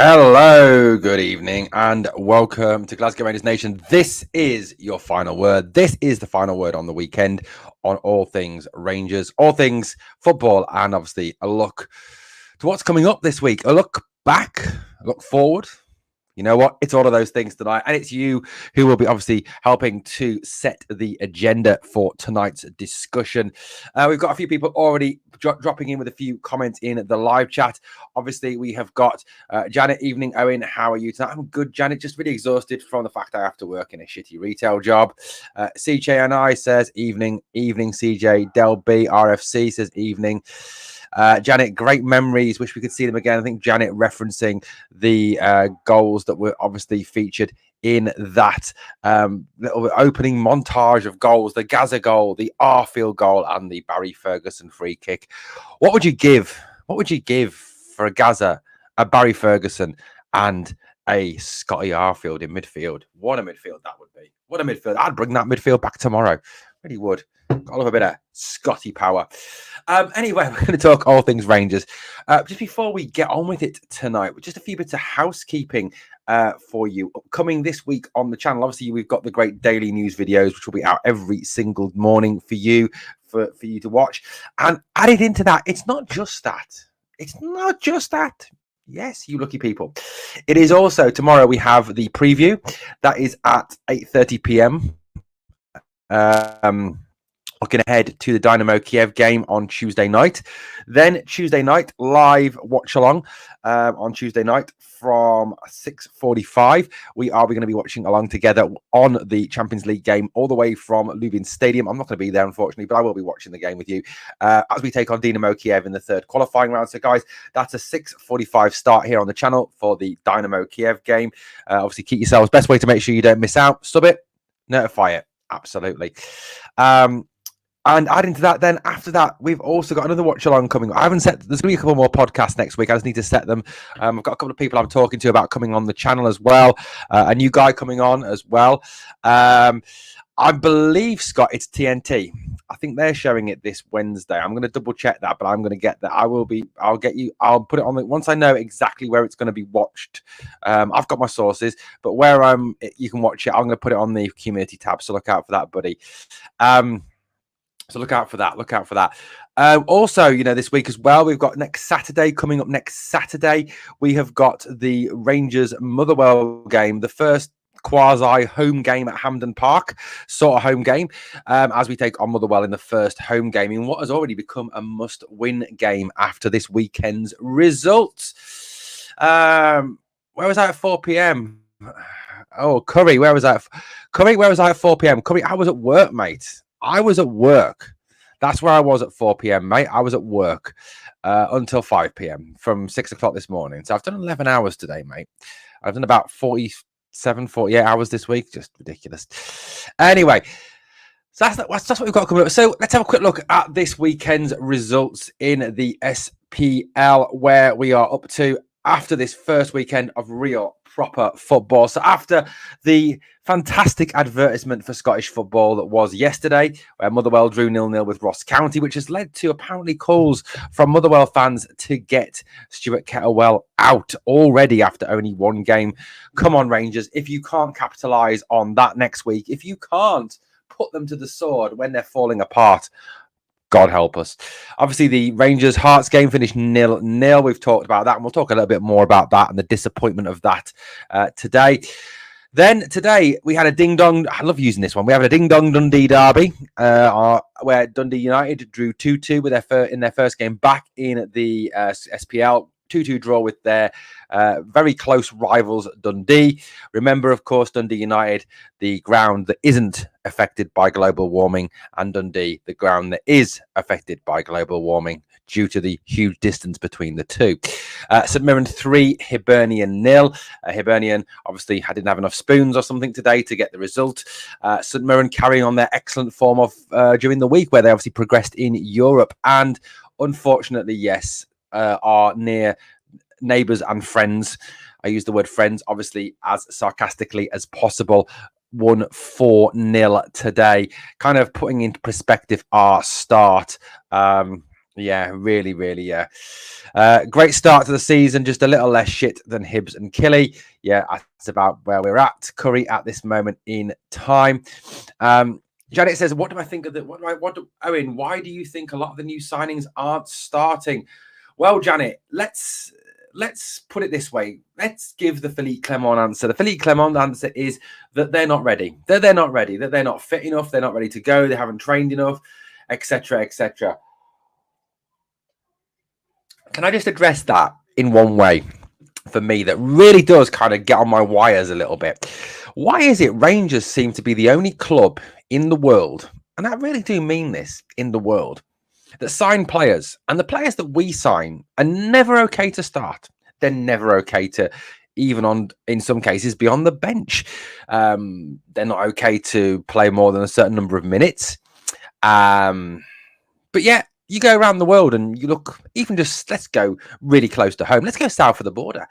Hello, good evening, and welcome to Glasgow Rangers Nation. This is your final word. This is the final word on the weekend on all things Rangers, all things football, and obviously a look to what's coming up this week. A look back, a look forward. You know what? It's all of those things tonight. And it's you who will be obviously helping to set the agenda for tonight's discussion. We've got a few people already dropping in with a few comments in the live chat. Obviously, we have got Janet. Evening, Owen. How are you tonight? I'm good, Janet. Just really exhausted from the fact I have to work in a shitty retail job. CJ and I says evening, CJ. Del B RFC says evening. Janet, great memories. Wish we could see them again. I think Janet referencing the goals that were obviously featured in that little opening montage of goals, the Gaza goal, the Arfield goal, and the Barry Ferguson free kick. What would you give? What would you give for a Gaza, a Barry Ferguson, and a Scotty Arfield in midfield? What a midfield that would be. What a midfield. I'd bring that midfield back tomorrow. Really would. I love a bit of Scotty power. Anyway, we're going to talk all things Rangers. Just before we get on with it tonight, just a few bits of housekeeping for you. Upcoming this week on the channel, obviously, we've got the great daily news videos, which will be out every single morning for you, for you to watch. And added into that, it's not just that. It's not just that. Yes, you lucky people. It is also, tomorrow we have the preview. That is at 8:30 p.m. Looking ahead to the Dynamo Kiev game on Tuesday night. Then Tuesday night, live watch along on Tuesday night from 6:45. We're going to be watching along together on the Champions League game all the way from Lubin Stadium. I'm not going to be there, unfortunately, but I will be watching the game with you as we take on Dynamo Kiev in the third qualifying round. So, guys, that's a 6:45 start here on the channel for the Dynamo Kiev game. Obviously, keep yourselves. Best way to make sure you don't miss out. Sub it, notify it. Absolutely. And adding to that, then after that, we've also got another watch along coming. I haven't set. There's going to be a couple more podcasts next week. I just need to set them. I've got a couple of people I'm talking to about coming on the channel as well. A new guy coming on as well. I believe, Scott, it's TNT. I think they're showing it this Wednesday. I'm going to double check that, but I'm going to get that. I'll get you. I'll put it on once I know exactly where it's going to be watched. I've got my sources, but where you can watch it, I'm going to put it on the community tab. So look out for that, buddy. So look out for that. Look out for that. Also, this week as well, we've got next Saturday coming up. Next Saturday, we have got the Rangers Motherwell game, the first quasi home game at Hampden Park, sort of home game, as we take on Motherwell in the first home game in what has already become a must-win game after this weekend's results. Where was I at 4 p.m.? Oh, Curry, where was I? Curry, where was I at 4 p.m.? Curry, I was at work, mate. I was at work. That's where I was at 4 p.m., mate. I was at work until 5 p.m. from 6 o'clock this morning. So I've done 11 hours today, mate. I've done about 48 hours this week. Just ridiculous. Anyway, so that's what we've got coming up. So let's have a quick look at this weekend's results in the SPL, where we are up to after this first weekend of real proper football. So after the fantastic advertisement for Scottish football that was yesterday, where Motherwell drew 0-0 with Ross County, which has led to apparently calls from Motherwell fans to get Stuart Kettlewell out already after only one game. Come on, Rangers. If you can't capitalise on that next week, if you can't put them to the sword when they're falling apart, God help us. Obviously, the Rangers Hearts game finished 0-0. We've talked about that, and we'll talk a little bit more about that and the disappointment of that today. Then today we had a ding-dong. I love using this one. We have a ding-dong Dundee derby, where Dundee United drew 2-2 in their first game back in the SPL. 2-2 draw with their very close rivals Dundee. Remember, of course, Dundee United, the ground that isn't affected by global warming, and Dundee, the ground that is affected by global warming due to the huge distance between the two. St Mirren 3, Hibernian 0. Hibernian obviously didn't have enough spoons or something today to get the result. St Mirren carrying on their excellent form of during the week, where they obviously progressed in Europe, and unfortunately, yes, are near neighbours and friends. I use the word friends, obviously, as sarcastically as possible. Won 4-0 today, kind of putting into perspective our start. Yeah, really, really, yeah. Great start to the season, just a little less shit than Hibs and Killy. Yeah, that's about where we're at. Curry at this moment in time. Janet says, "What do I think of the? Owen? Why do you think a lot of the new signings aren't starting?" Well, Janet, let's put it this way. Let's give the Philippe Clement answer. The Philippe Clement answer is that they're not ready. They're not ready. That they're not fit enough. They're not ready to go. They haven't trained enough, etc., etc. Can I just address that in one way for me that really does kind of get on my wires a little bit? Why is it Rangers seem to be the only club in the world, and I really do mean this, in the world, that sign players, and the players that we sign are never okay to start? They're never okay to, even on, in some cases, be on the bench. They're not okay to play more than a certain number of minutes. But yeah, you go around the world and you look, even just, let's go really close to home. Let's go south of the border.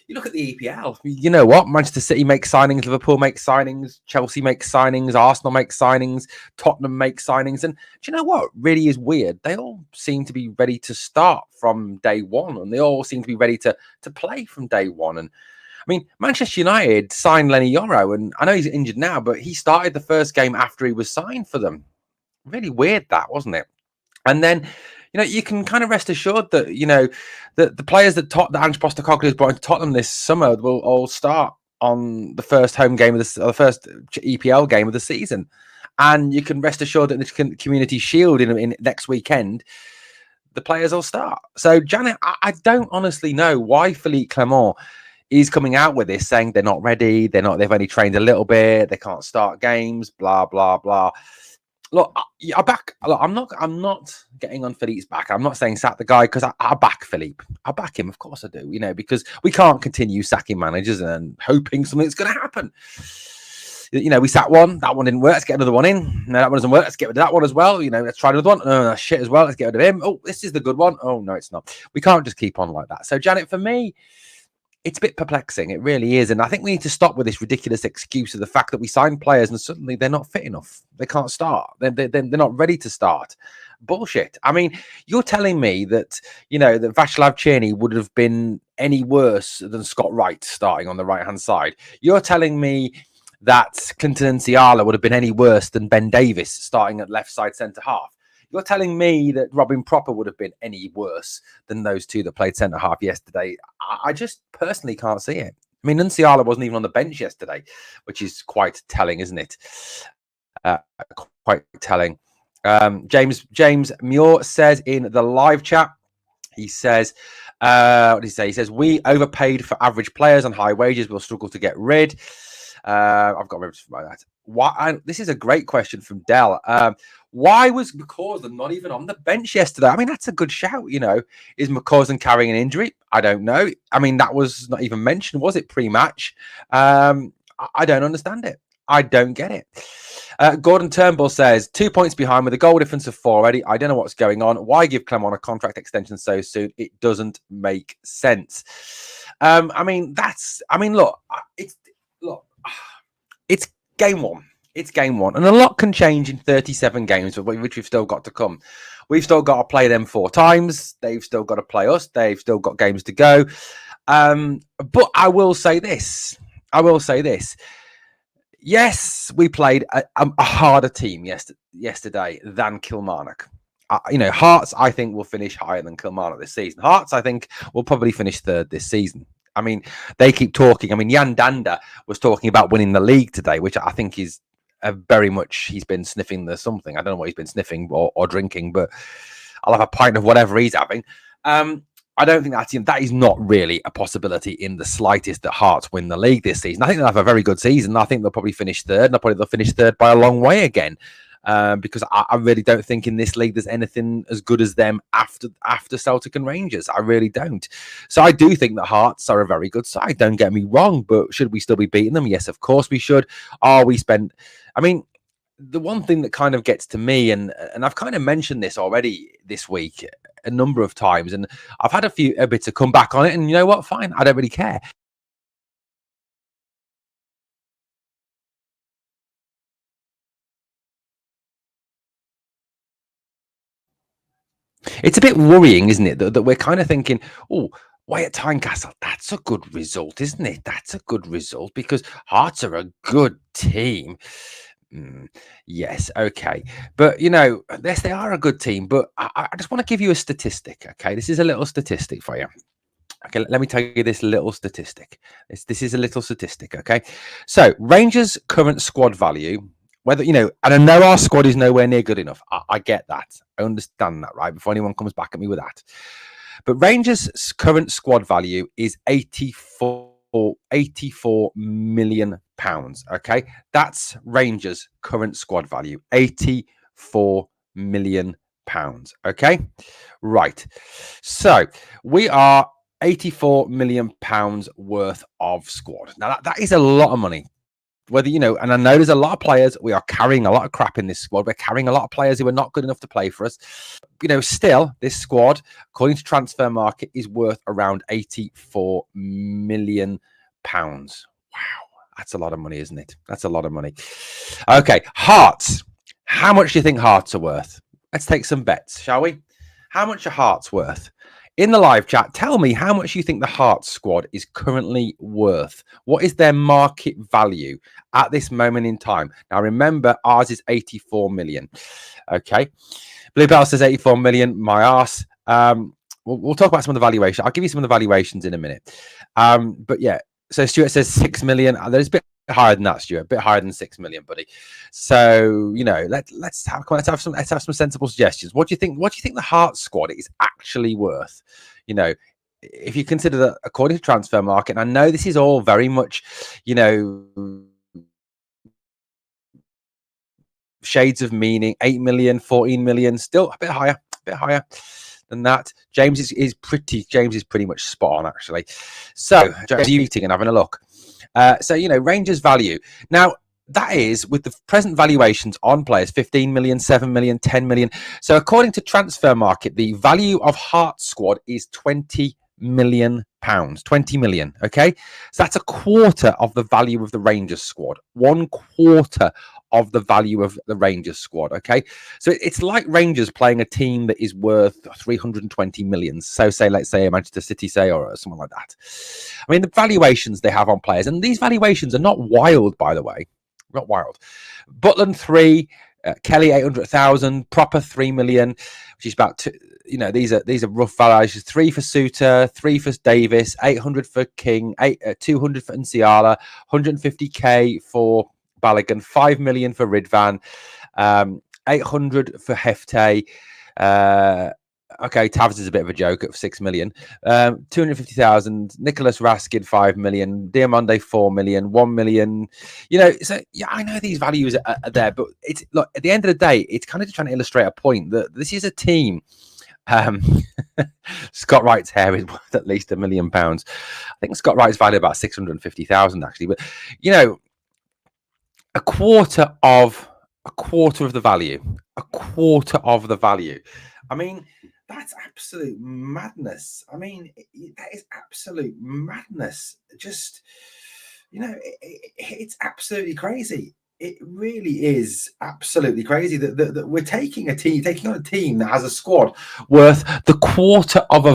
You look at the EPL. You know what? Manchester City makes signings, Liverpool makes signings, Chelsea makes signings, Arsenal makes signings, Tottenham makes signings. And do you know what really is weird? They all seem to be ready to start from day one, and they all seem to be ready to play from day one. And I mean, Manchester United signed Lenny Yoro, and I know he's injured now, but he started the first game after he was signed for them. Really weird, that, wasn't it? And then, you can kind of rest assured that, the players that Ange Postecoglou has brought into Tottenham this summer will all start on the first home game of the first EPL game of the season. And you can rest assured that in the Community Shield in next weekend, the players will start. So, Janet, I don't honestly know why Philippe Clement is coming out with this, saying they're not ready, they've only trained a little bit, they can't start games, blah, blah, blah. Look, I back. Look, I'm not getting on Philippe's back. I'm not saying sack the guy because I back Philippe. I back him, of course I do. Because we can't continue sacking managers and hoping something's going to happen. We sat one. That one didn't work. Let's get another one in. No, that one doesn't work. Let's get rid of that one as well. Let's try another one. Oh, that's shit as well. Let's get rid of him. Oh, this is the good one. Oh no, it's not. We can't just keep on like that. So, Janet, for me, it's a bit perplexing. It really is. And I think we need to stop with this ridiculous excuse of the fact that we sign players and suddenly they're not fit enough. They can't start. They're not ready to start. Bullshit. I mean, you're telling me that, that Václav Černý would have been any worse than Scott Wright starting on the right-hand side. You're telling me that Clinton Ciala would have been any worse than Ben Davis starting at left side centre half. You're telling me that Robin Proper would have been any worse than those two that played centre half yesterday. I just personally can't see it. I mean, Nunciala wasn't even on the bench yesterday, which is quite telling, isn't it? Quite telling. James Muir says in the live chat, he says, what did he say? He says, we overpaid for average players on high wages. We'll struggle to get rid. I've got to remember about that. Why? This is a great question from Dell. Why was McCausland not even on the bench yesterday? I mean, that's a good shout. Is McCausland carrying an injury? I don't know. I mean, that was not even mentioned, was it, pre-match? I don't understand it. I don't get it. Gordon Turnbull says 2 points behind with a goal difference of 4 already. I don't know what's going on. Why give Clement a contract extension so soon? It doesn't make sense. It's game one. It's game one. And a lot can change in 37 games, which we've still got to come. We've still got to play them 4 times. They've still got to play us. They've still got games to go. But I will say this. Yes, we played a harder team yesterday than Kilmarnock. Hearts, I think, will finish higher than Kilmarnock this season. Hearts, I think, will probably finish 3rd this season. I mean, they keep talking. I mean, Jan Danda was talking about winning the league today, which I think is very much, he's been sniffing the something. I don't know what he's been sniffing or drinking, but I'll have a pint of whatever he's having. I don't think that is not really a possibility in the slightest that Hearts win the league this season. I think they'll have a very good season. I think they'll probably finish 3rd, and they'll finish 3rd by a long way again. Because I really don't think in this league there's anything as good as them after Celtic and Rangers. I really don't. So I do think that Hearts are a very good side. Don't get me wrong, but should we still be beating them? Yes, of course we should. The one thing that kind of gets to me, and I've kind of mentioned this already this week a number of times, and I've had a bit to come back on it, and you know what? Fine, I don't really care. It's a bit worrying, isn't it, that we're kind of thinking, oh, away at Tynecastle, that's a good result, isn't it? That's a good result because Hearts are a good team. Yes, okay. But, yes, they are a good team, but I just want to give you a statistic, okay? This is a little statistic for you. Okay, let me tell you this little statistic. This is a little statistic, okay? So, Rangers' current squad value, whether, and I know our squad is nowhere near good enough. I get that. I understand that, right? Before anyone comes back at me with that. But Rangers' current squad value is 84 million pounds, okay? That's Rangers' current squad value, 84 million pounds, okay? Right. So, we are 84 million pounds worth of squad. Now that is a lot of money. Whether and I know there's a lot of players, we are carrying a lot of crap in this squad. We're carrying a lot of players who are not good enough to play for us. Still, this squad, according to Transfer Market, is worth around 84 million pounds. Wow, that's a lot of money, isn't it? That's a lot of money. Okay, Hearts. How much do you think Hearts are worth? Let's take some bets, shall we? How much are Hearts worth? In the live chat, tell me how much you think the Hearts squad is currently worth. What is their market value at this moment in time? Now, remember, ours is 84 million. Okay. Blue Bell says 84 million. My arse. We'll talk about some of the valuation. I'll give you some of the valuations in a minute. But yeah, so Stuart says 6 million. There's a bit higher than that, Stuart. A bit higher than 6 million, buddy. So let's have some sensible suggestions. What do you think? What do you think the Hearts squad is actually worth? If you consider that according to Transfer Market, and I know this is all very much, shades of meaning. 8 million, 14 million, still a bit higher than that. James is pretty much spot on, actually. So James, you eating and having a look. So Rangers value. Now that is with the present valuations on players, 15 million, 7 million, 10 million. So according to Transfer Market, the value of Hearts squad is 20 million pounds. 20 million. Okay. So that's a quarter of the value of the Rangers squad. 1/4 of the value of the Rangers squad. Okay. So it's like Rangers playing a team that is worth 320 million. So let's say a Manchester City, or something like that. I mean, the valuations they have on players, and these valuations are not wild, by the way. Not wild. Butland 3, Kelly 800,000, Proper 3 million, which is about these are rough valuations. 3 for Suter, 3 for Davis, 800 for King, 200 for Nsiala, 150k for Balogun, 5 million for Ridvan, 800 for Hefte. Okay, Tavs is a bit of a joke at 6 million. 250,000. Nicholas Raskin, 5 million. Diamande, 4 million. 1 million. So yeah, I know these values are there, but it's look at the end of the day, it's kind of just trying to illustrate a point that this is a team. Scott Wright's hair is worth at least £1 million. I think Scott Wright's valued about 650,000 actually, but a quarter of the value. A quarter of the value. I mean, that's absolute madness. I mean, that is absolute madness. Just, it's absolutely crazy. It really is absolutely crazy that we're taking on a team that has a squad worth the quarter of the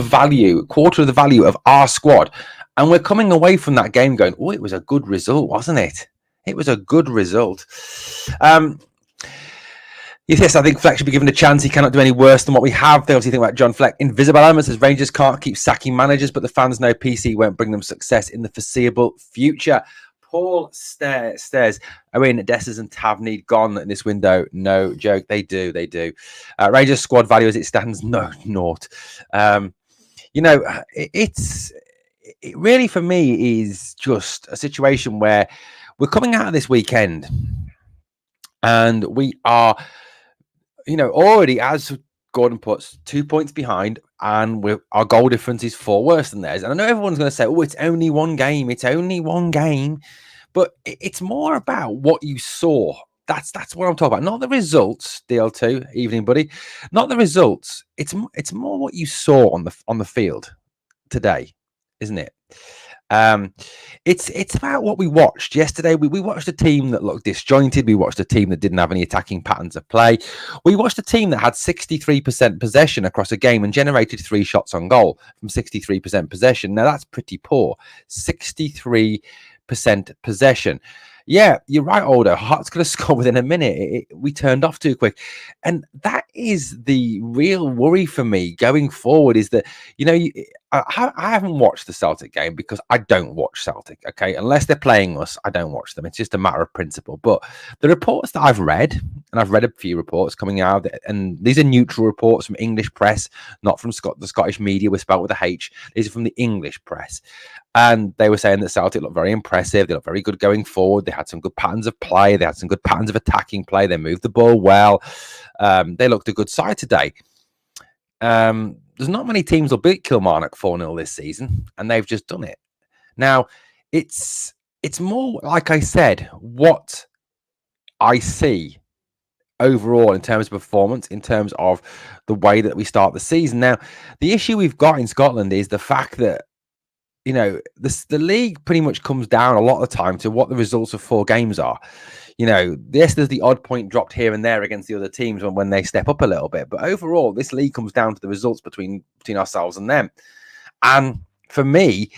value of our squad. And we're coming away from that game going, oh, it was a good result, wasn't it? It was a good result. Yes, I think Fleck should be given a chance. He cannot do any worse than what we have. They obviously think about John Fleck. Invisible Element says Rangers can't keep sacking managers, but the fans know PC won't bring them success in the foreseeable future. Paul stares. Owen, Dessers and Tav need gone in this window. No joke. They do. Rangers squad value as it stands, no, naught. It really for me is just a situation where we're coming out of this weekend and we are, already, as Gordon puts, 2 points behind, and our goal difference is 4 worse than theirs. And I know everyone's going to say, oh, it's only one game. It's only one game. But it's more about what you saw. That's what I'm talking about. Not the results, DL2, evening, buddy. Not the results. It's more what you saw on the field today, isn't it? It's about what we watched yesterday. We watched a team that looked disjointed. We watched a team that didn't have any attacking patterns of play. We watched a team that had 63% possession across a game and generated 3 shots on goal from 63% possession. Now that's pretty poor. 63% possession. Yeah, you're right, Aldo. Hearts could have scored within a minute. We turned off too quick. And that is the real worry for me going forward, is that, I haven't watched the Celtic game because I don't watch Celtic, okay? Unless they're playing us, I don't watch them. It's just a matter of principle. But the reports that I've read, and I've read a few reports coming out, and these are neutral reports from English press, not from the Scottish media, we're spelled with a H. These are from the English press. And they were saying that Celtic looked very impressive. They looked very good going forward. They had some good patterns of play. They had some good patterns of attacking play. They moved the ball well. They looked a good side today. There's not many teams will beat Kilmarnock 4-0 this season, and they've just done it. Now, it's more, like I said, what I see overall in terms of performance, in terms of the way that we start the season. Now, the issue we've got in Scotland is the fact that, the league pretty much comes down a lot of the time to what the results of 4 games are. Yes, there's the odd point dropped here and there against the other teams when they step up a little bit. But overall, this league comes down to the results between ourselves and them. And for me,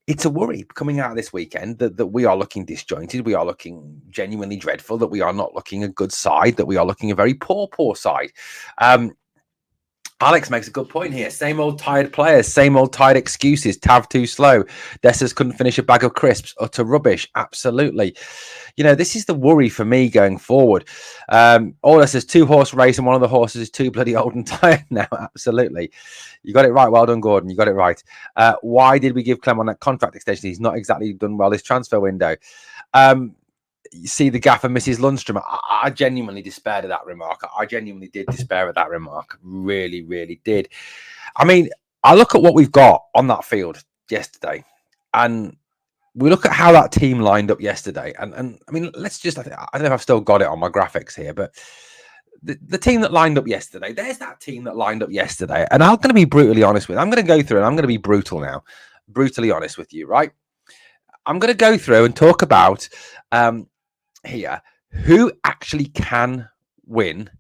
it's a worry coming out of this weekend that we are looking disjointed. We are looking genuinely dreadful, that we are not looking a good side, that we are looking a very poor side. Alex makes a good point here. Same old tired players, same old tired excuses. Tav too slow. Dessers couldn't finish a bag of crisps. Utter rubbish. Absolutely. This is the worry for me going forward. All says 2-horse race, and one of the horses is too bloody old and tired now. Absolutely. You got it right. Well done, Gordon. You got it right. Why did we give Clem on that contract extension? He's not exactly done well this transfer window. You see the gaffer, Mrs. Lundstrom. I genuinely despaired of that remark. I genuinely did despair of that remark. Really, really did. I mean, I look at what we've got on that field yesterday, and we look at how that team lined up yesterday. And I mean, let's just, I don't know if I've still got it on my graphics here, but the team that lined up yesterday, there's that team that lined up yesterday. And I'm going to be brutally honest with you. I'm going to go through and I'm going to be brutal now. Brutally honest with you, right? I'm going to go through and talk about here who actually can win,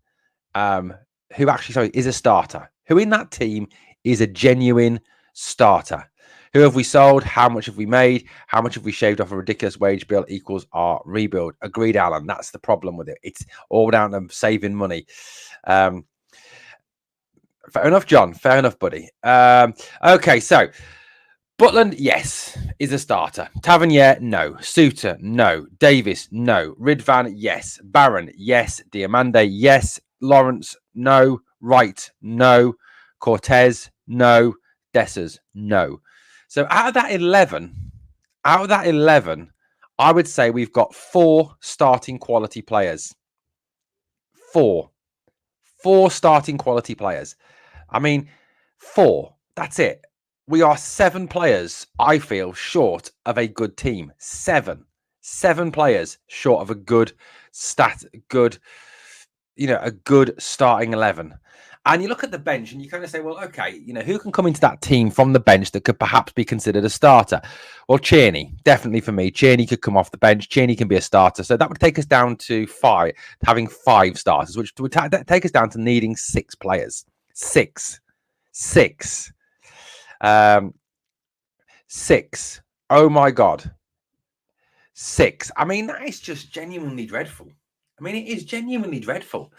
who actually is a starter, who in that team is a genuine starter. Who have we sold? How much have we made? How much have we shaved off a ridiculous wage bill equals our rebuild? Agreed, Alan. That's the problem with it. It's all down to saving money. Fair enough, John. Fair enough, buddy. Okay, so Butland, yes, is a starter. Tavernier, no. Suter, no. Davis, no. Ridvan, yes. Barron, yes. Diamande, yes. Lawrence, no. Wright, no. Cortez, no. Dessers, no. So out of that 11, I would say we've got 4 starting quality players. 4 starting quality players. I mean, 4. That's it. We are 7 players, I feel, short of a good team. 7 players short of a good a good starting 11. And you look at the bench and you kind of say, well, okay, who can come into that team from the bench that could perhaps be considered a starter? Well, Tierney, definitely for me. Tierney could come off the bench. Tierney can be a starter. So that would take us down to 5, having 5 starters, which would take us down to needing 6 players. 6. 6. Oh my God. 6. I mean, that is just genuinely dreadful. I mean, it is genuinely dreadful.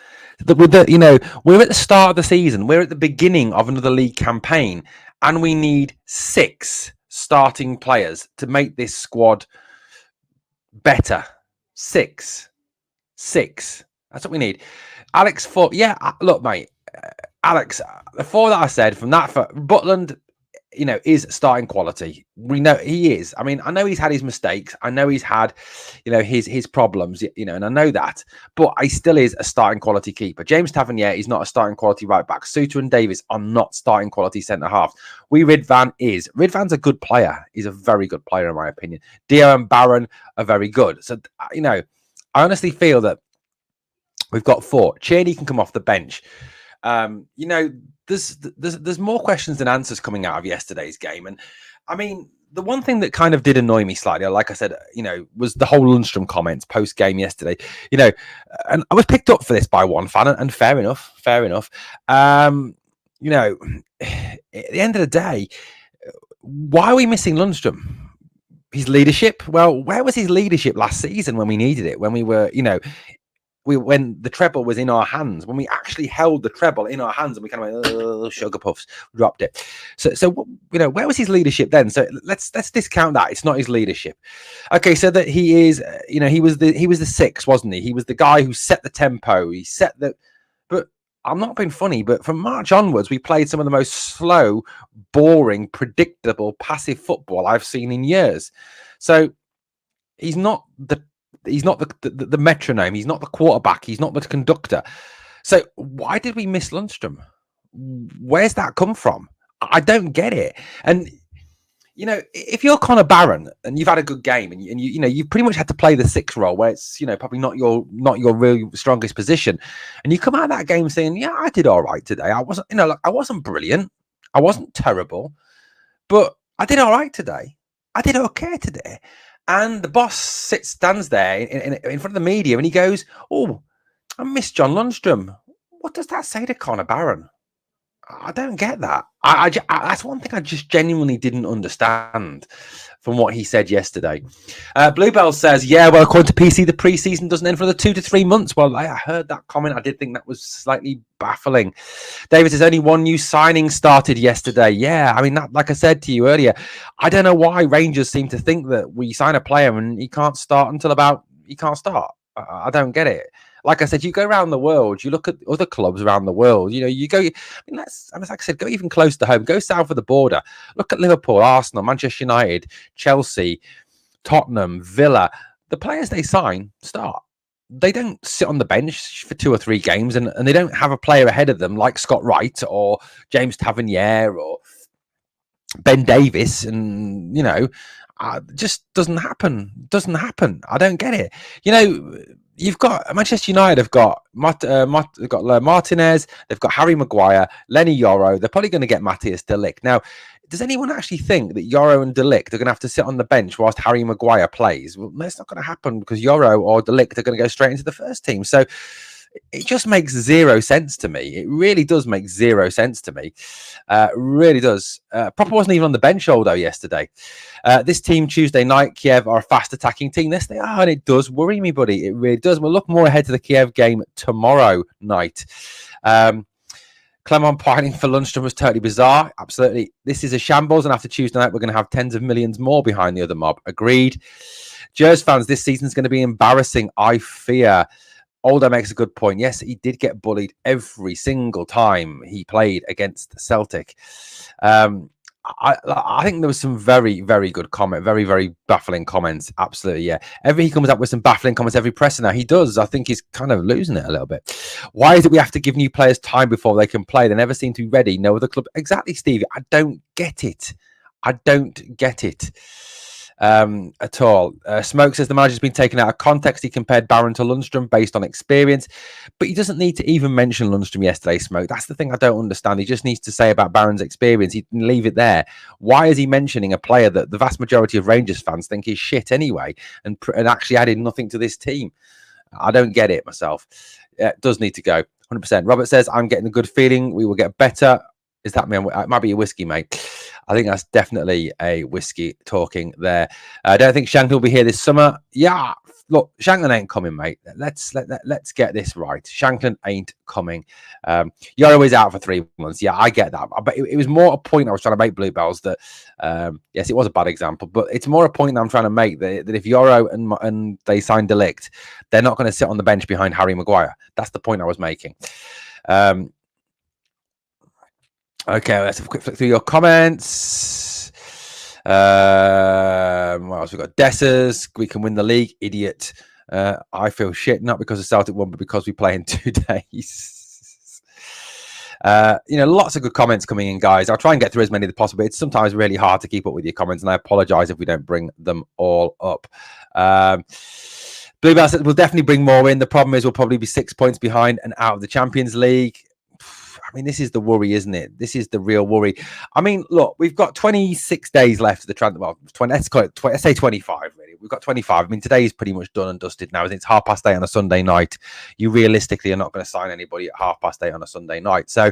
We're at the start of the season. We're at the beginning of another league campaign, and we need 6 starting players to make this squad better. 6. That's what we need. Alex, look, mate. Alex, the 4 that I said from that, for Butland, is starting quality. We know he is. I mean, I know he's had his mistakes. I know he's had, his problems, and I know that. But he still is a starting quality keeper. James Tavernier is not a starting quality right back. Suter and Davis are not starting quality centre half. Ridvan is. Ridvan's a good player. He's a very good player, in my opinion. Dio and Barron are very good. So, I honestly feel that we've got 4. Tierney can come off the bench. There's more questions than answers coming out of yesterday's game. And I mean, the one thing that kind of did annoy me slightly, like I said, was the whole Lundstrom comments post game yesterday. And I was picked up for this by one fan, and fair enough. At the end of the day, why are we missing Lundstrom? His leadership? Well, where was his leadership last season when we needed it? When we were, when the treble was in our hands, when we actually held the treble in our hands, and we kind of went, sugar puffs, dropped it. So where was his leadership then? So let's discount that. It's not his leadership. Okay, so that he is, he was the six, wasn't he? He was the guy who set the tempo. He set the. But I'm not being funny, but from March onwards, we played some of the most slow, boring, predictable, passive football I've seen in years. So he's not the metronome. He's not the quarterback. He's not the conductor. So why did we miss Lundstrom? Where's that come from? I don't get it. And if you're Connor Barron and you've had a good game, and you've pretty much had to play the six role, where it's probably not your really strongest position, and you come out of that game saying, yeah, I did all right today. I wasn't I wasn't brilliant. I wasn't terrible, but I did all right today. I did okay today. And the boss stands there in front of the media, and he goes, "Oh, I miss John Lundstrom." What does that say to Connor Barron? I don't get that. I that's one thing I just genuinely didn't understand from what he said yesterday. Bluebell says, yeah, well, according to PC, the preseason doesn't end for another 2 to 3 months. Well, I heard that comment. I did think that was slightly baffling. David says, only one new signing started yesterday. Yeah, I mean, that, like I said to you earlier, I don't know why Rangers seem to think that we sign a player and he can't start until he can't start. I don't get it. Like I said, you go around the world, you look at other clubs around the world, you go, like I said, go even close to home, go south of the border. Look at Liverpool, Arsenal, Manchester United, Chelsea, Tottenham, Villa. The players they sign start. They don't sit on the bench for 2 or 3 games, and they don't have a player ahead of them like Scott Wright or James Tavernier or Ben Davis, and just doesn't happen. I don't get it. You've got Manchester United have got Martinez, they've got Harry Maguire, Lenny Yoro. They're probably going to get Matthias de Ligt. Now, does anyone actually think that Yoro and de Ligt are going to have to sit on the bench whilst Harry Maguire plays? Well, that's not going to happen, because Yoro or de Ligt are going to go straight into the first team. So it just makes zero sense to me. It really does make zero sense to me. Really does. Proper wasn't even on the bench, although, yesterday. This team Tuesday night, Kiev, are a fast attacking team. Yes, they are, and it does worry me, buddy. It really does. We'll look more ahead to the Kiev game tomorrow night. Clement pining for Lundstrom was totally bizarre. Absolutely. This is a shambles, and after Tuesday night, we're going to have tens of millions more behind the other mob. Agreed. Jers fans, this season's going to be embarrassing, I fear. Aldo makes a good point. Yes, he did get bullied every single time he played against Celtic. I think there was some very, very good comment, very, very baffling comments. Absolutely, yeah. He comes up with some baffling comments every presser now. He does. I think he's kind of losing it a little bit. Why is it we have to give new players time before they can play? They never seem to be ready. No other club. Exactly, Stevie. I don't get it. At all. Smoke says the manager's been taken out of context. He compared Barron to Lundstrom based on experience, but he doesn't need to even mention Lundstrom yesterday, Smoke. That's the thing I don't understand. He just needs to say about Barron's experience. He can leave it there. Why is he mentioning a player that the vast majority of Rangers fans think is shit anyway, and actually added nothing to this team? I don't get it myself. It does need to go 100%. Robert says, I'm getting a good feeling we will get better. Is that me? It might be a whiskey, mate. I think that's definitely a whiskey talking there. I don't think Shankland will be here this summer. Yeah, look, Shankland ain't coming, mate. Let's get this right. Shankland ain't coming. You're always out for 3 months. Yeah, I get that. But it was more a point I was trying to make, Bluebells, that yes, it was a bad example, but it's more a point that I'm trying to make that if Yoro and they sign de Ligt, they're not going to sit on the bench behind Harry Maguire. That's the point I was making. Okay, let's have a quick flick through your comments. What else we got? Dessers, we can win the league. Idiot. I feel shit, not because of Celtic won, but because we play in 2 days. Lots of good comments coming in, guys. I'll try and get through as many as possible. It's sometimes really hard to keep up with your comments, and I apologize if we don't bring them all up. Bluebell said we'll definitely bring more in. The problem is we'll probably be 6 points behind and out of the Champions League. mean, this is the worry, isn't it? This is the real worry. I mean, look, we've got 26 days left of the transfer. Well, 20, let's say 25, really. We've got 25. I mean, today is pretty much done and dusted now. It's 8:30 on a Sunday night. You realistically are not going to sign anybody at 8:30 on a Sunday night. So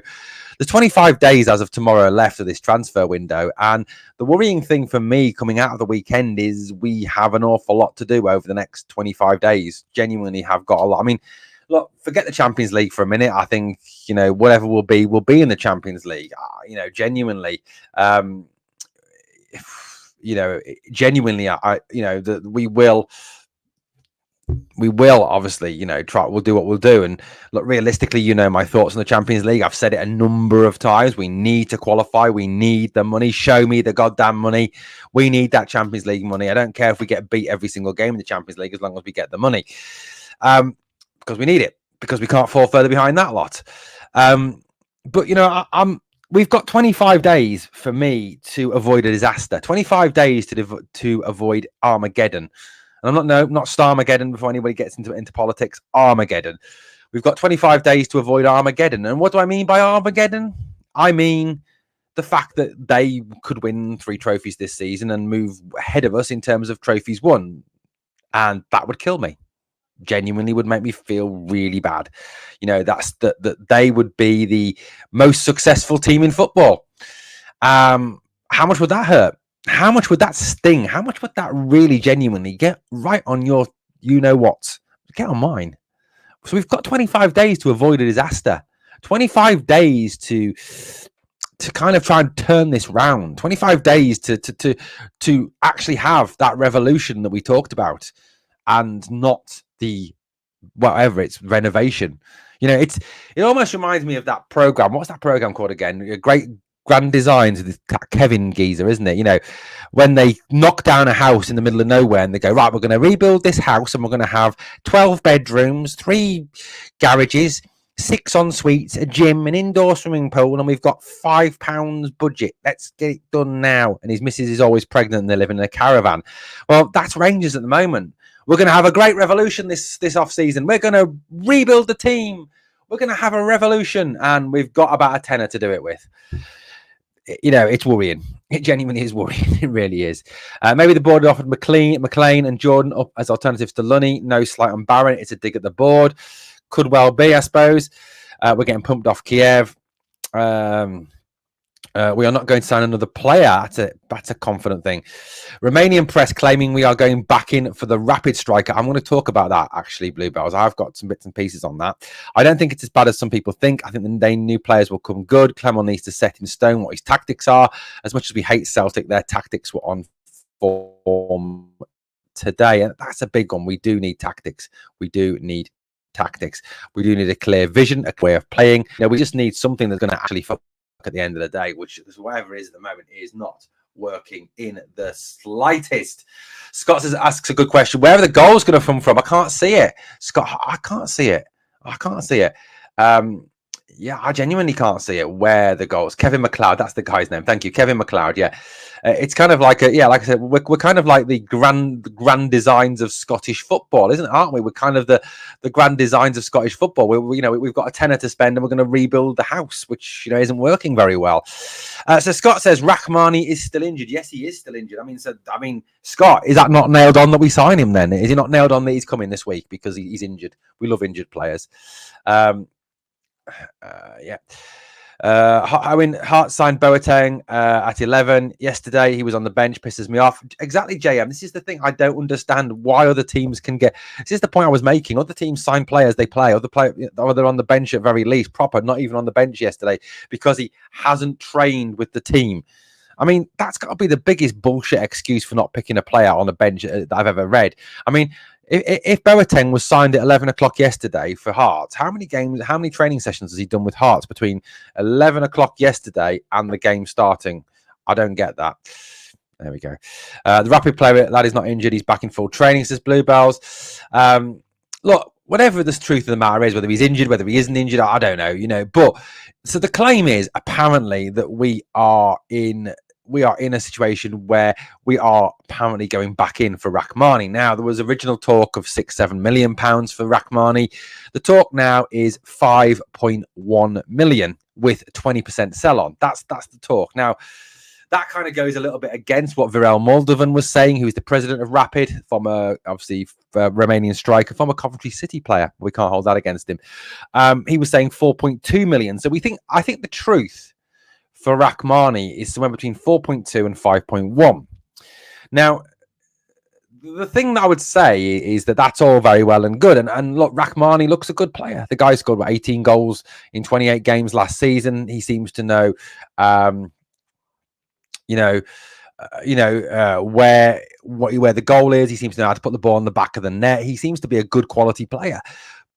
there's 25 days as of tomorrow left of this transfer window. And the worrying thing for me coming out of the weekend is we have an awful lot to do over the next 25 days. Genuinely have got a lot. I mean, look, forget the Champions League for a minute. I think, whatever will be in the Champions League. Genuinely, genuinely, we will obviously, we'll do what we'll do. And look, realistically, my thoughts on the Champions League. I've said it a number of times. We need to qualify. We need the money. Show me the goddamn money. We need that Champions League money. I don't care if we get beat every single game in the Champions League, as long as we get the money. Because we need it, because we can't fall further behind that lot. But we've got 25 days for me to avoid a disaster. 25 days to avoid Armageddon. And I'm not Starmageddon before anybody gets into politics. Armageddon. We've got 25 days to avoid Armageddon. And what do I mean by Armageddon? I mean the fact that they could win 3 trophies this season and move ahead of us in terms of trophies won. And that would kill me. Genuinely would make me feel really bad. That's that they would be the most successful team in football. How much would that hurt? How much would that sting? How much would that really genuinely get right on your what? Get on mine. So we've got 25 days to avoid a disaster. 25 days to kind of try and turn this round. 25 days to actually have that revolution that we talked about, and not the it's renovation. It almost reminds me of that program. What's that program called again? A Great Grand Designs, this Kevin geezer, isn't it? When they knock down a house in the middle of nowhere and they go, right, we're going to rebuild this house and we're going to have 12 bedrooms, 3 garages, 6 en suites, a gym, an indoor swimming pool, and we've got £5 budget. Let's get it done now. And his missus is always pregnant and they're living in a caravan. Well, that's Rangers at the moment. We're going to have a great revolution this off season. We're going to rebuild the team. We're going to have a revolution, and we've got about a tenner to do it with. It's worrying. It genuinely is worrying. It really is. Maybe the board offered McLean and Jordan up as alternatives to Lunny. No slight on Barron. It's a dig at the board. Could well be, I suppose. We're getting pumped off Kiev. We are not going to sign another player. That's a confident thing. Romanian press claiming we are going back in for the rapid striker. I'm going to talk about that, actually, Bluebells. I've got some bits and pieces on that. I don't think it's as bad as some people think. I think the new players will come good. Clement needs to set in stone what his tactics are. As much as we hate Celtic, their tactics were on form today. And that's a big one. We do need tactics. We do need a clear vision, a way of playing. We just need something that's going to actually at the end of the day, which whatever it is at the moment is not working in the slightest. Scott asks a good question. Where are the goals going to come from? I can't see it. Scott, I can't see it. I genuinely can't see it. Where the goals? Kevin McLeod, that's the guy's name. Thank you, Kevin McLeod. Yeah, it's kind of like like I said, we're kind of like the grand designs of Scottish football, isn't it? Aren't we? We're kind of the grand designs of Scottish football. We've got a tenner to spend, and we're going to rebuild the house, which isn't working very well. So Scott says Rachmani is still injured. Yes, he is still injured. I mean, Scott, is that not nailed on that we sign him? Then is he not nailed on that he's coming this week because he's injured? We love injured players. Owen Hart signed Boateng at 11 yesterday. He was on the bench. Pisses me off. Exactly, JM. This is the thing I don't understand why other teams can get. This is the point I was making. Other teams sign players, they play. Or they're on the bench at very least. Proper, not even on the bench yesterday because he hasn't trained with the team. I mean, that's got to be the biggest bullshit excuse for not picking a player on the bench that I've ever read. I mean, if Boateng was signed at 11 o'clock yesterday for Hearts, how many training sessions has he done with Hearts between 11 o'clock yesterday and the game starting? I don't get that. There we go. The rapid player lad is not injured. He's back in full training, says Bluebells. Look, whatever the truth of the matter is, whether he's injured, whether he isn't injured, I don't know, But so the claim is apparently that we are in we are in a situation where we are apparently going back in for Rachmani. Now, there was original talk of £6-7 million for Rachmani. The talk now is 5.1 million with 20% sell on. That's the talk. Now, that kind of goes a little bit against what Virel Moldovan was saying, who's the president of Rapid, obviously Romanian striker, former Coventry City player. We can't hold that against him. He was saying 4.2 million. So I think the truth for Rachmani is somewhere between 4.2 and 5.1. Now, the thing that I would say is that that's all very well and good. And look, Rachmani looks a good player. The guy scored 18 goals in 28 games last season. He seems to know, where the goal is. He seems to know how to put the ball on the back of the net. He seems to be a good quality player.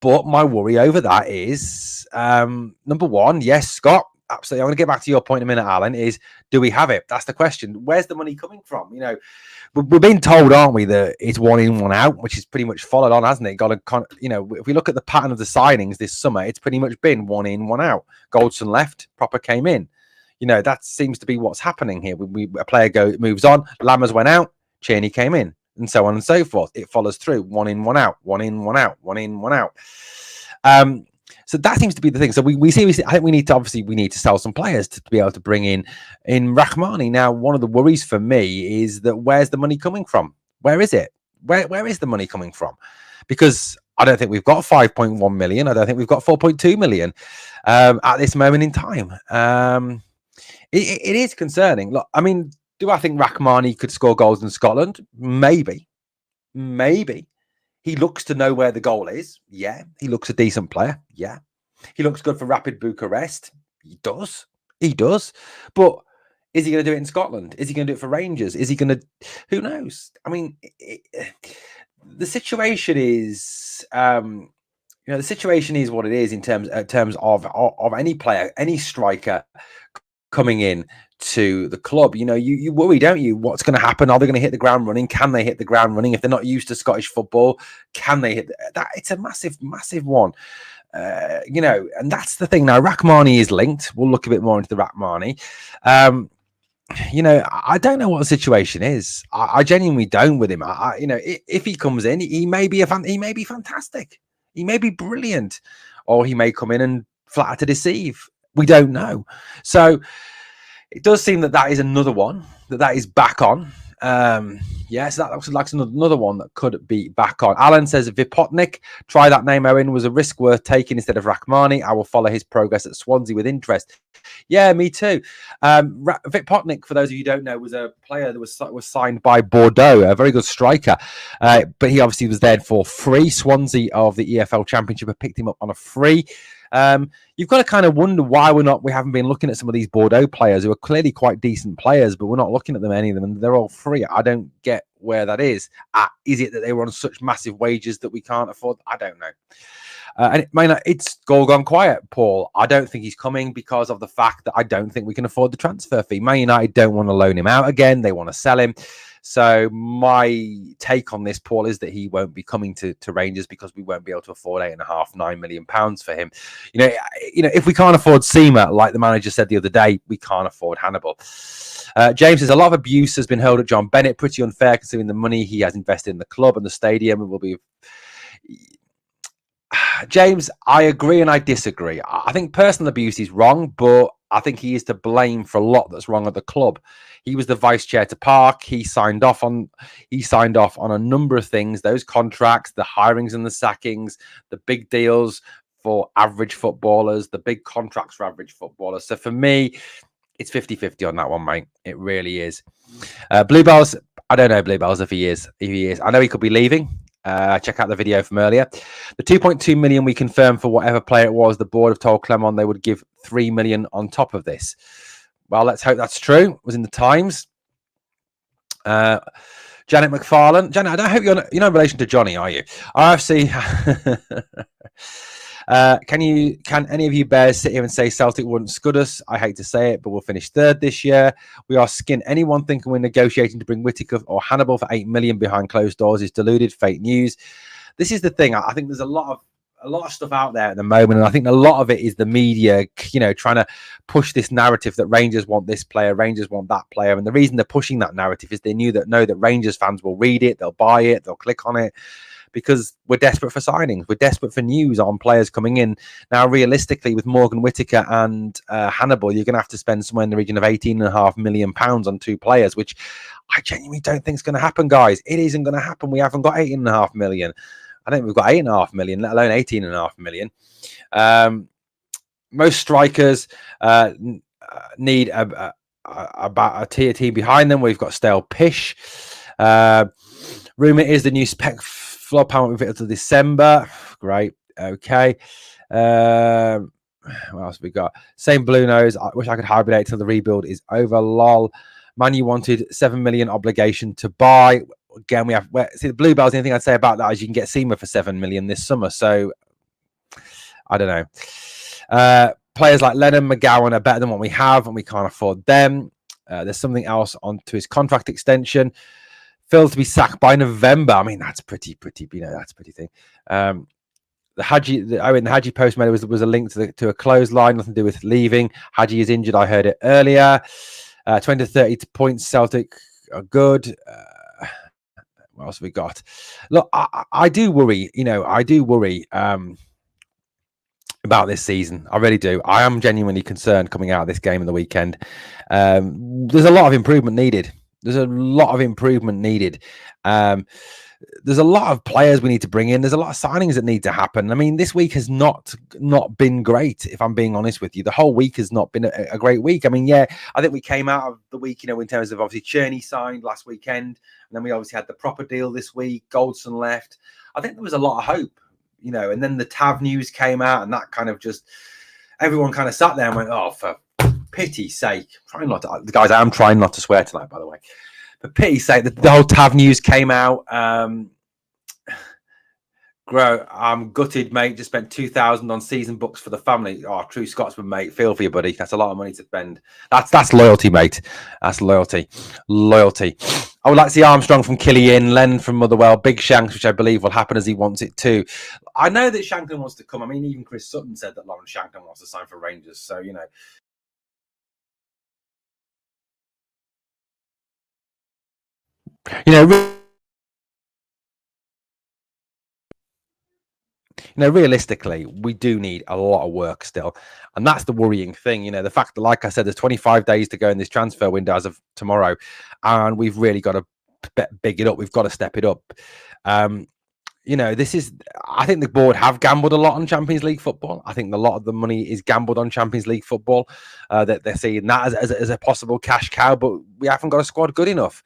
But my worry over that is, number one, yes, Scott, absolutely. I'm going to get back to your point in a minute, Alan, is do we have it? That's the question. Where's the money coming from? We're being told, aren't we, that it's one in, one out, which is pretty much followed on, hasn't it? If we look at the pattern of the signings this summer, it's pretty much been one in, one out. Goldson left, Proper came in. That seems to be what's happening here. A player moves on, Lammers went out, Cheney came in, and so on and so forth. It follows through, one in, one out, one in, one out, one in, one out. So that seems to be the thing. So I think we need to sell some players to be able to bring in Rachmani. Now, one of the worries for me is that where's the money coming from? Where is it? Where is the money coming from? Because I don't think we've got 5.1 million. I don't think we've got 4.2 million at this moment in time. It is concerning. Look, I mean, do I think Rachmani could score goals in Scotland? Maybe. He looks to know where the goal is. Yeah. He looks a decent player. Yeah. He looks good for Rapid Bucharest. He does. But is he going to do it in Scotland? Is he going to do it for Rangers? Is he going to... Who knows? I mean, the situation is... the situation is what it is in terms of any player, any striker coming in to the club. You worry, don't you? What's going to happen? Are they going to hit the ground running? Can they hit the ground running? If they're not used to Scottish football, can they hit that? It's a massive one. And that's the thing. Now, Rachmani is linked. We'll look a bit more into the Rachmani. I don't know what the situation is. I genuinely don't with him. If he comes in, he may be fantastic. He may be brilliant, or he may come in and flat to deceive. We don't know. So it does seem that is another one that is back on. So that looks like another one that could be back on. Alan says Vipotnik, try that name, Owen, was a risk worth taking instead of Rachmani. I will follow his progress at Swansea with interest. Yeah, me too. Vipotnik, for those of you who don't know, was a player that was signed by Bordeaux, a very good striker. But he obviously was there for free. Swansea of the EFL Championship have picked him up on a free. You've got to kind of wonder why we haven't been looking at some of these Bordeaux players who are clearly quite decent players, but we're not looking at any of them, and they're all free. I don't get where that is. Is it that they were on such massive wages that we can't afford? I don't know. And it's all gone quiet, Paul. I don't think he's coming because of the fact that I don't think we can afford the transfer fee. Man United don't want to loan him out again. They want to sell him. So my take on this, Paul, is that he won't be coming to Rangers because we won't be able to afford £8.5-9 million for him. If we can't afford Seema, like the manager said the other day, we can't afford Hannibal. James says a lot of abuse has been hurled at John Bennett. Pretty unfair considering the money he has invested in the club and the stadium. It will be. James, I agree and I disagree. I think personal abuse is wrong, but I think he is to blame for a lot that's wrong at the club. He was the vice chair to Park. He signed off on a number of things, those contracts, the hirings and the sackings, the big deals for average footballers, the big contracts for average footballers. So for me, it's 50-50 on that one, mate. It really is. Bluebells, I don't know Bluebells if he is. I know he could be leaving. Check out the video from earlier. The 2.2 million we confirmed for whatever player it was. The board have told Clermont they would give 3 million on top of this. Well, let's hope that's true. It was in the Times. Janet McFarlane. Janet, I don't hope you're not in relation to Johnny, are you? RFC. Can any of you bears sit here and say Celtic wouldn't scud us? I hate to say it, but we'll finish third this year. We are skin. Anyone thinking we're negotiating to bring Whittaker or Hannibal for 8 million behind closed doors is deluded. Fake news. This is the thing. I think there's a lot a lot of stuff out there at the moment, and I think a lot of it is the media, trying to push this narrative that Rangers want this player, Rangers want that player, and the reason they're pushing that narrative is they know that Rangers fans will read it, they'll buy it, they'll click on it, because we're desperate for signings, we're desperate for news on players coming in. Now, realistically, with Morgan Whittaker and Hannibal, you're going to have to spend somewhere in the region of £18.5 million on 2 players, which I genuinely don't think is going to happen, guys. It isn't going to happen. We haven't got £18.5 million. I think we've got £8.5 million, let alone £18.5 million. Most strikers need about a tier team behind them. We've got Stale Pish. Rumour is the new spec floor panel will fit until December. Great. Okay. What else have we got? Same Blue Nose. I wish I could hibernate till the rebuild is over. Lol. Man, you wanted 7 million obligation to buy. Again, we have see the Bluebells. The only thing I'd say about that is you can get Seema for 7 million this summer. So I don't know. Players like Lennon, McGowan are better than what we have, and we can't afford them. There's something else onto his contract extension. Phil to be sacked by November. I mean, that's pretty. That's a pretty thing. The Hadji post made was a link to a clothesline, nothing to do with leaving. Hadji is injured. I heard it earlier. 20 to 30 points. Celtic are good. What else have we got? Look, I do worry. I do worry about this season. I really do. I am genuinely concerned coming out of this game in the weekend. There's a lot of improvement needed. There's a lot of improvement needed. There's a lot of players we need to bring in. There's a lot of signings that need to happen. I mean, this week has not been great, if I'm being honest with you. The whole week has not been a great week. I mean, yeah, I think we came out of the week, in terms of obviously Cherney signed last weekend. And then we obviously had the proper deal this week. Goldson left. I think there was a lot of hope, and then the Tav news came out, and that kind of just, everyone kind of sat there and went, oh, for pity's sake. Guys, I am trying not to swear tonight, by the way. For pity's sake, the whole Tav news came out. I'm gutted, mate. Just spent 2,000 on season books for the family. Oh, true Scotsman, mate. Feel for you, buddy. That's a lot of money to spend. That's loyalty, mate. That's loyalty. I would like to see Armstrong from Killian, Len from Motherwell, Big Shanks, which I believe will happen as he wants it too. I know that Shankland wants to come. I mean, even Chris Sutton said that Lawrence Shankland wants to sign for Rangers. So, realistically, we do need a lot of work still. And that's the worrying thing. The fact that, like I said, there's 25 days to go in this transfer window as of tomorrow. And we've really got to big it up. We've got to step it up. This is, I think the board have gambled a lot on Champions League football. I think a lot of the money is gambled on Champions League football. That they're seeing that as a possible cash cow, but we haven't got a squad good enough.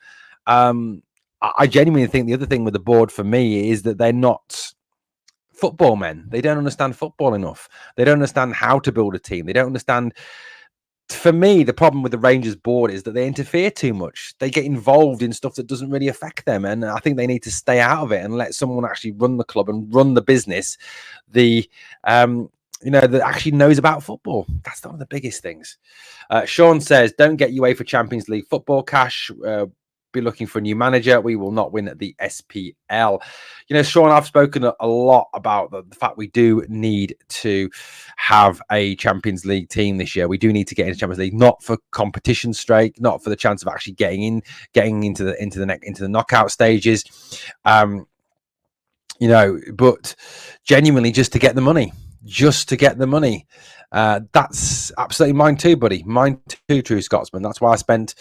I genuinely think the other thing with the board for me is that they're not football men. They don't understand football enough. They don't understand how to build a team. They don't understand. For me, the problem with the Rangers board is that they interfere too much. They get involved in stuff that doesn't really affect them. And I think they need to stay out of it and let someone actually run the club and run the business. That actually knows about football. That's one of the biggest things. Sean says, don't get UEFA Champions League football cash. Be looking for a new manager. We will not win at the SPL. Sean, I've spoken a lot about the fact we do need to have a Champions League team this year. We do need to get into Champions League, not for competition straight, not for the chance of actually getting into the knockout stages. But genuinely just to get the money. That's absolutely mine too, buddy. Mine too, true Scotsman. That's why I spent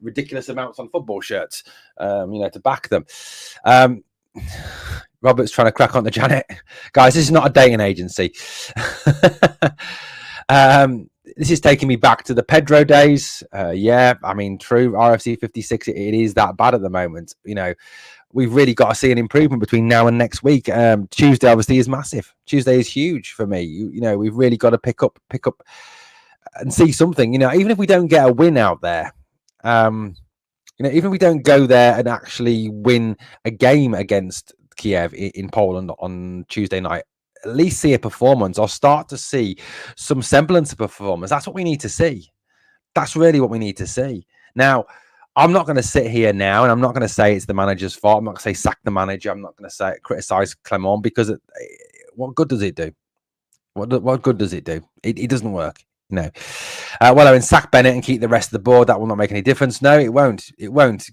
ridiculous amounts on football shirts, to back them. Robert's trying to crack on to Janet. Guys, this is not a dating agency. This is taking me back to the Pedro days. Yeah, I mean, true. RFC 56, it is that bad at the moment. We've really got to see an improvement between now and next week. Tuesday, obviously, is massive. Tuesday is huge for me. We've really got to pick up and see something. Even if we don't get a win out there, even if we don't go there and actually win a game against Kiev in Poland on Tuesday night, at least see a performance or start to see some semblance of performance. That's what we need to see. That's really what we need to see. Now, I'm not going to sit here now and I'm not going to say it's the manager's fault. I'm not going to say sack the manager. I'm not going to say criticize Clement because what good does it do? What good does it do? It doesn't work. No. Well, Owen, sack Bennett and keep the rest of the board. That will not make any difference. No, it won't. It won't.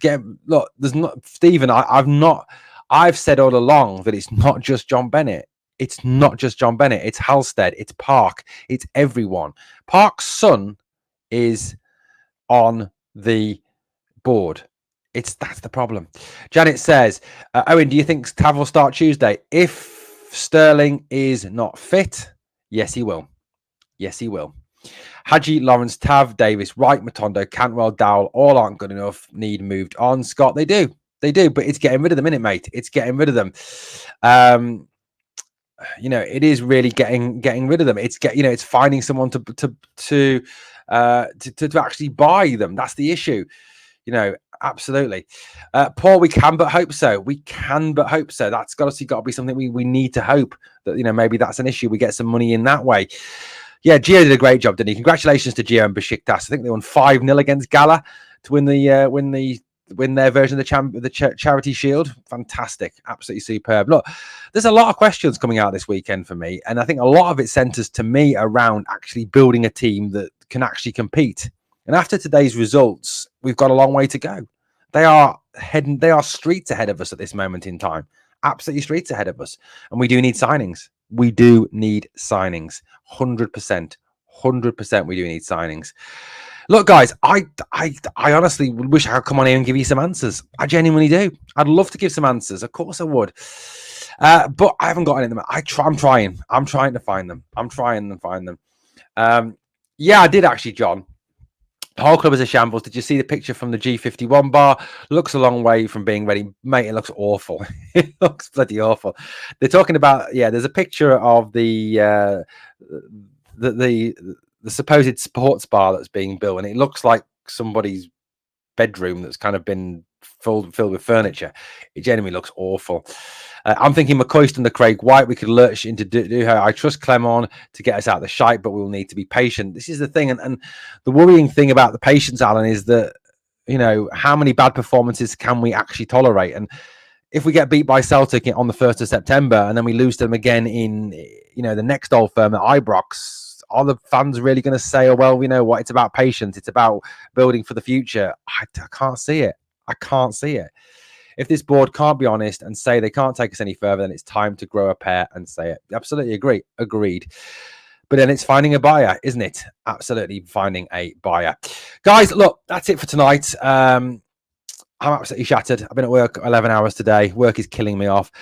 Look, there's not, Stephen. I've said all along that it's not just John Bennett. It's not just John Bennett. It's Halstead. It's Park. It's everyone. Park's son is on the board. That's the problem. Janet says, Owen, do you think Tav will start Tuesday? If Sterling is not fit, yes, he will. Yes, he will. Hadji, Lawrence, Tav, Davis, Wright, Matondo, Cantwell, Dowell, all aren't good enough. Need moved on. Scott, they do, but it's getting rid of them, isn't it, mate? It's getting rid of them. It is really getting rid of them. It's finding someone to actually buy them. That's the issue. Absolutely. Paul, we can but hope so. That's got to be something we need to hope that, maybe that's an issue. We get some money in that way. Yeah, Gio did a great job, didn't he? Congratulations to Gio and Besiktas. I think they won 5-0 against Gala to win their version of the Charity Shield. Fantastic. Absolutely superb. Look, there's a lot of questions coming out this weekend for me, and I think a lot of it centers to me around actually building a team that can actually compete. And after today's results, we've got a long way to go. They are streets ahead of us at this moment in time. Absolutely streets ahead of us. And we do need signings. 100%. 100% we do need signings. Look, guys, I honestly wish I could come on here and give you some answers. I genuinely do. I'd love to give some answers. Of course I would. But I haven't got any of them. I'm trying. I'm trying to find them. Yeah, I did actually, John. The whole club is a shambles. Did you see the picture from the G51 bar? Looks a long way from being ready. Mate, it looks awful. It looks bloody awful. They're talking about, there's a picture of the supposed sports bar that's being built, and it looks like somebody's bedroom that's kind of been filled with furniture. It genuinely looks awful. I'm thinking McCoist and the Craig White. We could lurch into Duho. I trust Clemon to get us out of the shite, but we'll need to be patient. This is the thing, and the worrying thing about the patience, Alan, is that how many bad performances can we actually tolerate? And if we get beat by Celtic on the 1st of September and then we lose them again in the next Old Firm at Ibrox, are the fans really going to say, oh, well, what, it's about patience, it's about building for the future? I can't see it. If this board can't be honest and say they can't take us any further, then it's time to grow a pair and say it. Absolutely agreed. But then it's finding a buyer, isn't it? Absolutely finding a buyer. Guys, look, that's it for tonight. I'm absolutely shattered. I've been at work 11 hours today. Work is killing me off.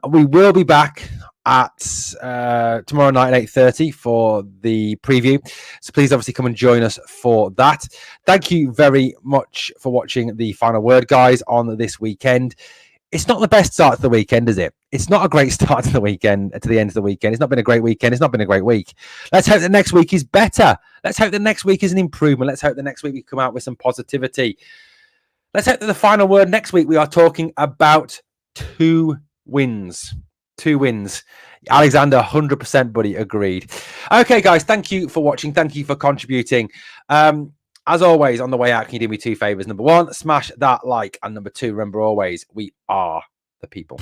We will be back at tomorrow night at 8:30 for the preview. So please obviously come and join us for that. Thank you very much for watching the Final Word, guys, on this weekend. It's not the best start to the weekend, is it? It's not a great start to the weekend, to the end of the weekend. It's not been a great weekend. It's not been a great week. Let's hope the next week is better. Let's hope the next week is an improvement. Let's hope the next week we come out with some positivity. Let's hope that the Final Word next week we are talking about 2 wins. 2 wins. Alexander, 100%, buddy, agreed. Okay, guys, thank you for watching. Thank you for contributing. As always, on the way out, can you do me 2 favors? Number 1, smash that like. And number 2, remember always, we are the people.